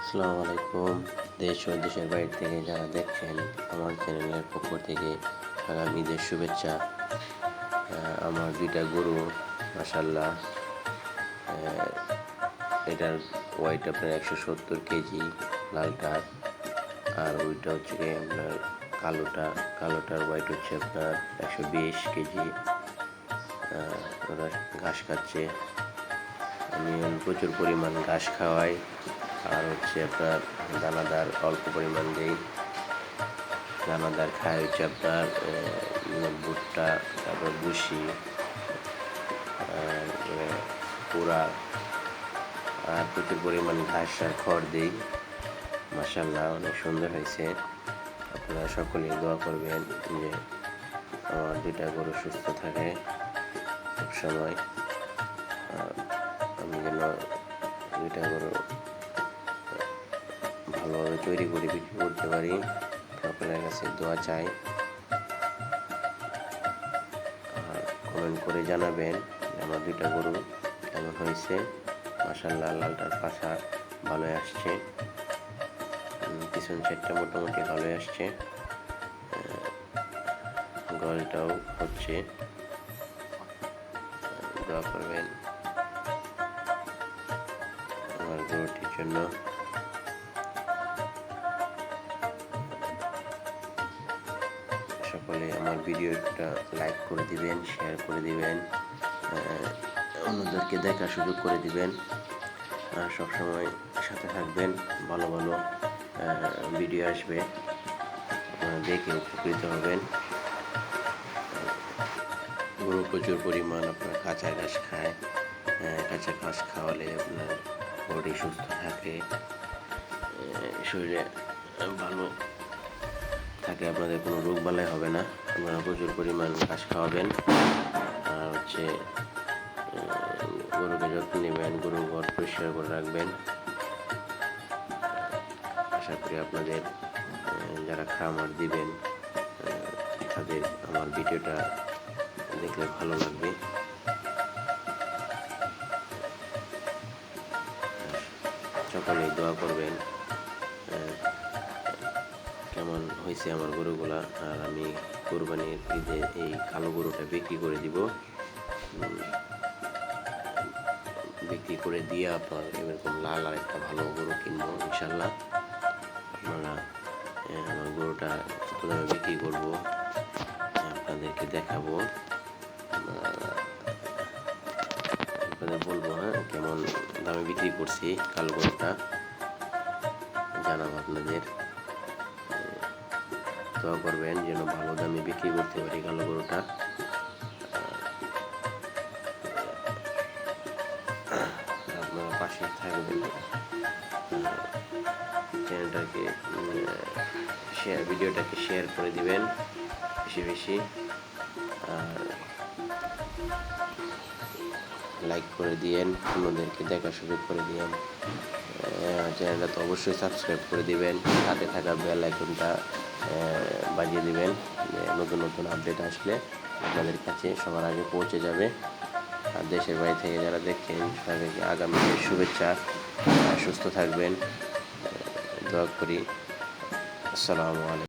আসসালামু আলাইকুম। দেশ ও দেশের বাইরে থেকে যারা দেখছেন আমার চ্যানেলের পক্ষ থেকে আগামী ঈদের শুভেচ্ছা। আমার দুইটা গরু মাশাআল্লাহ, এটার ওয়েট আপনার 170 কেজি লালটার, আর ওইটা হচ্ছে আপনার কালোটার ওয়েট হচ্ছে আপনার 120 কেজি। ওরা ঘাস খাচ্ছে, আমি প্রচুর পরিমাণ ঘাস খাওয়াই, আর হচ্ছে আপনার দানাদার অল্প পরিমাণ দিই। দানাদার খায় হচ্ছে আপনার ভুট্টা, তারপর ভুসি, পোড়া, আর প্রচুর পরিমাণ ঘাস আর খড় দিই। মাশাআল্লাহ অনেক সুন্দর হয়েছে। আপনারা সকলেই দোয়া করবেন যে আমার দুইটা গরু সুস্থ থাকে সবসময়, আমি যেন দুইটা গরু ভালোভাবে তৈরি করে বিক্রি করতে পারি। সকলের কাছে দোয়া চাই, আর কমেন্ট করে জানাবেন আমার দুইটা গরু কেমন হয়েছে। মাশাআল্লাহ লালটার পাশা ভালোই আসছে, পিছন সাইডটা মোটামুটি ভালোই আসছে, গলটাও হচ্ছে। দোয়া করবেন আমার গরুটির জন্য। সকলে আমার ভিডিওটা লাইক করে দিবেন, শেয়ার করে দিবেন, অন্যদেরকে দেখার সুযোগ করে দিবেন, আর সবসময় সাথে থাকবেন। ভালো ভালো ভিডিও আসবে, দেখে উপকৃত হবেন। গরু প্রচুর পরিমাণ আপনার কাঁচা ঘাস খায়, কাঁচা ঘাস খাওয়ালে আপনার বডি সুস্থ থাকে, শরীরে ভালো থাকে, আপনাদের কোনো রোগ বালাই হবে না। আপনারা প্রচুর পরিমাণ ঘাস খাওয়াবেন, আর হচ্ছে গরুকে যত্ন নেবেন, গরুর ঘর পরিষ্কার করে রাখবেন। আশা করি আপনাদের যারা খামার দিবেন তাদের আমার ভিডিওটা দেখলে ভালো লাগবে। সকলেই দোয়া করবেন কেমন হয়েছে আমার গরুগুলা। আর আমি কোরবানির ঈদে এই কালো গরুটা বিক্রি করে দিব, বিক্রি করে দিয়ে আপনার এরকম লাল আর একটা ভালো গরু কিনবো ইনশাল্লাহ। আপনারা আমার গরুটা কত দামে বিক্রি করবো আপনাদেরকে দেখাবো, আপনাদের বলবো। কেমন দামে বিক্রি করছি কালো গরুটা জানাবো আপনাদের। দোয়া করবেন যেন ভালো দামে বিক্রি করতে পারি কালো গরুটা। আপনারা পাশে থাকবেন, চ্যানেলটাকে ভিডিওটাকে শেয়ার করে দিবেন বেশি বেশি, আর লাইক করে দিয়েন, অন্যদেরকে দেখার সুযোগ করে দিয়েন। চ্যানেলটা তো অবশ্যই সাবস্ক্রাইব করে দিবেন, সাথে থাকা বেল আইকনটা বাজিয়ে দিবেন, নতুন নতুন আপডেট আসলে আপনাদের কাছে সবার আগে পৌঁছে যাবে। আর দেশের বাইরে থেকে যারা দেখছেন তাদেরকে আগামী শুভেচ্ছা। সুস্থ থাকবেন, দোয়া করি। আসসালামু আলাইকুম।